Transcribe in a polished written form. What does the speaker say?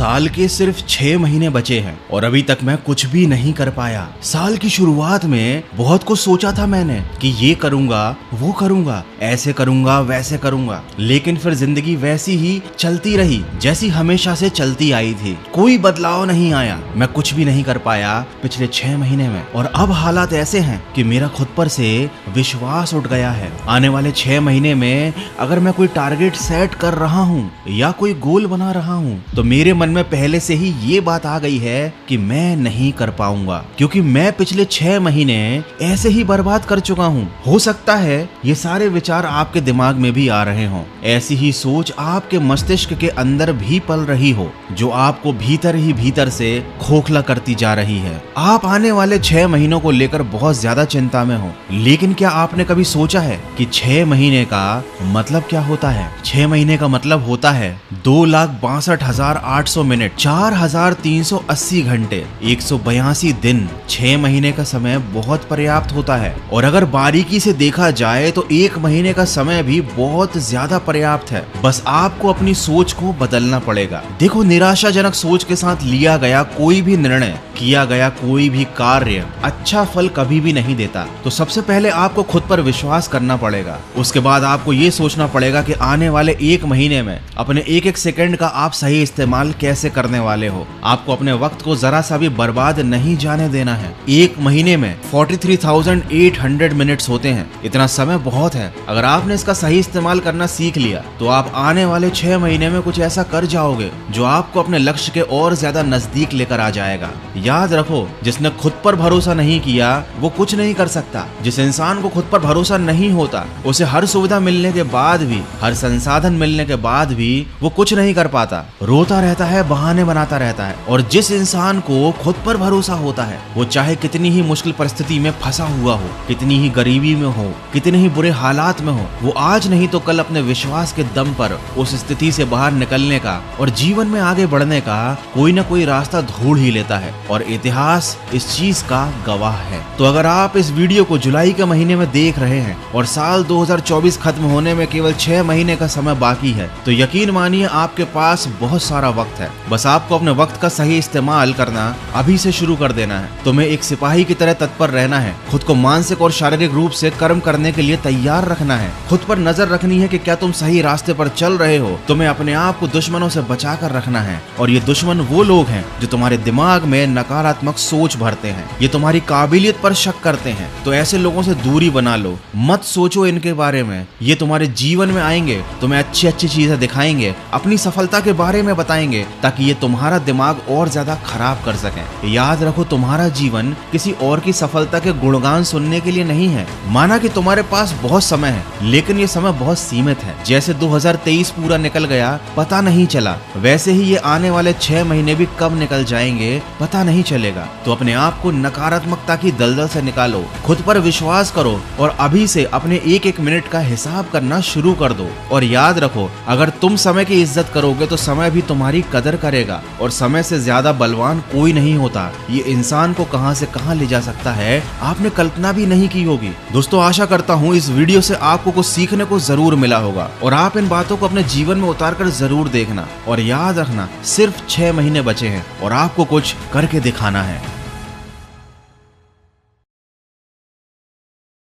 साल के सिर्फ 6 महीने बचे हैं और अभी तक मैं कुछ भी नहीं कर पाया। साल की शुरुआत में बहुत कुछ सोचा था मैंने कि ये करूंगा, वो करूंगा, ऐसे करूंगा, वैसे करूंगा, लेकिन फिर जिंदगी वैसी ही चलती रही जैसी हमेशा से चलती आई थी। कोई बदलाव नहीं आया, मैं कुछ भी नहीं कर पाया पिछले 6 महीने में। और अब हालात ऐसे हैं कि मेरा खुद पर से विश्वास उठ गया है। आने वाले 6 महीने में अगर मैं कोई टारगेट सेट कर रहा हूँ या कोई गोल बना रहा हूँ तो मेरे मन में पहले से ही ये बात आ गई है कि मैं नहीं कर पाऊंगा, क्योंकि मैं पिछले 6 महीने ऐसे ही बर्बाद कर चुका हूँ। हो सकता है ये सारे विचार आपके दिमाग में भी आ रहे हों, ऐसी ही सोच आपके मस्तिष्क के अंदर भी पल रही हो जो आपको भीतर ही भीतर से खोखला करती जा रही है। आप आने वाले 6 महीनों को लेकर बहुत ज्यादा चिंता में हो, लेकिन क्या आपने कभी सोचा है कि 6 महीने का मतलब क्या होता है? 6 महीने का मतलब होता है 2,62,800 मिनट, 4,380 घंटे, 182 दिन। 6 महीने का समय बहुत पर्याप्त होता है और अगर बारीकी से देखा जाए तो 1 महीने का समय भी बहुत ज्यादा पर्याप्त है। बस आपको अपनी सोच को बदलना पड़ेगा। देखो, निराशाजनक सोच के साथ लिया गया कोई भी निर्णय, किया गया कोई भी कार्य अच्छा फल कभी भी नहीं देता। तो सबसे पहले आपको खुद पर विश्वास करना पड़ेगा। उसके बाद आपको ये सोचना पड़ेगा कि आने वाले 1 महीने में अपने एक एक सेकंड का आप सही इस्तेमाल कैसे करने वाले हो। आपको अपने वक्त को जरा सा भी बर्बाद नहीं जाने देना है। 1 महीने में 43,800 मिनट्स होते हैं। इतना समय बहुत है। अगर आपने इसका सही इस्तेमाल करना सीख लिया तो आप आने वाले 6 महीने में कुछ ऐसा कर जाओगे जो आपको अपने लक्ष्य के और ज्यादा नजदीक लेकर आ जाएगा। याद रखो, जिसने खुद पर भरोसा नहीं किया वो कुछ नहीं कर सकता। जिस इंसान को खुद पर भरोसा नहीं होता उसे हर सुविधा मिलने के बाद भी, हर संसाधन मिलने के बाद भी वो कुछ नहीं कर पाता, रोता रहता है, बहाने बनाता रहता है। और जिस इंसान को खुद पर भरोसा होता है वो चाहे कितनी ही मुश्किल परिस्थिति में फंसा हुआ हो, कितनी ही गरीबी में हो, कितने ही बुरे हालात में हो, वो आज नहीं तो कल अपने विश्वास के दम पर उस स्थिति से बाहर निकलने का और जीवन में आगे बढ़ने का कोई ना कोई रास्ता ढूंढ ही लेता है। और इतिहास इस चीज का गवाह है। तो अगर आप इस वीडियो को जुलाई के महीने में देख रहे हैं और साल 2024 खत्म होने में केवल 6 महीने का समय बाकी है तो यकीन मानिए आपके पास बहुत सारा वक्त है। बस आपको अपने वक्त का सही इस्तेमाल करना अभी से शुरू कर देना है। तुम्हें एक सिपाही की तरह तत्पर रहना है। खुद को मानसिक और शारीरिक रूप से कर्म करने के लिए तैयार रखना है। खुद पर नजर रखनी है कि क्या तुम सही रास्ते पर चल रहे हो। तुम्हें अपने आप को दुश्मनों से बचा कर रखना है। और ये दुश्मन वो लोग हैं जो तुम्हारे दिमाग में नकारात्मक सोच भरते हैं, ये तुम्हारी काबिलियत पर शक करते हैं। तो ऐसे लोगों से दूरी बना लो, मत सोचो इनके बारे में। ये तुम्हारे जीवन में आएंगे, तुम्हें अच्छी अच्छी चीजें दिखाएंगे, अपनी सफलता के बारे में बताएंगे ताकि ये तुम्हारा दिमाग और ज्यादा खराब कर सकें। याद रखो, तुम्हारा जीवन किसी और की सफलता के गुणगान सुनने के लिए नहीं है। माना कि तुम्हारे पास बहुत समय है, लेकिन ये समय बहुत सीमित है। जैसे 2023 पूरा निकल गया, पता नहीं चला, वैसे ही ये आने वाले 6 महीने भी कब निकल जाएंगे पता नहीं चलेगा। तो अपने आप को नकारात्मकता की दलदल से निकालो, खुद पर विश्वास करो और अभी से अपने एक एक मिनट का हिसाब करना शुरू कर दो। और याद रखो, अगर तुम समय की इज्जत करोगे तो समय भी तुम्हारी कदर करेगा। और समय से ज्यादा बलवान कोई नहीं होता। ये इंसान को कहां से कहां ले जा सकता है आपने कल्पना भी नहीं की होगी। दोस्तों, आशा करता हूं इस वीडियो से आपको कुछ सीखने को जरूर मिला होगा और आप इन बातों को अपने जीवन में उतार कर जरूर देखना। और याद रखना, सिर्फ 6 महीने बचे हैं और आपको कुछ करके दिखाना है।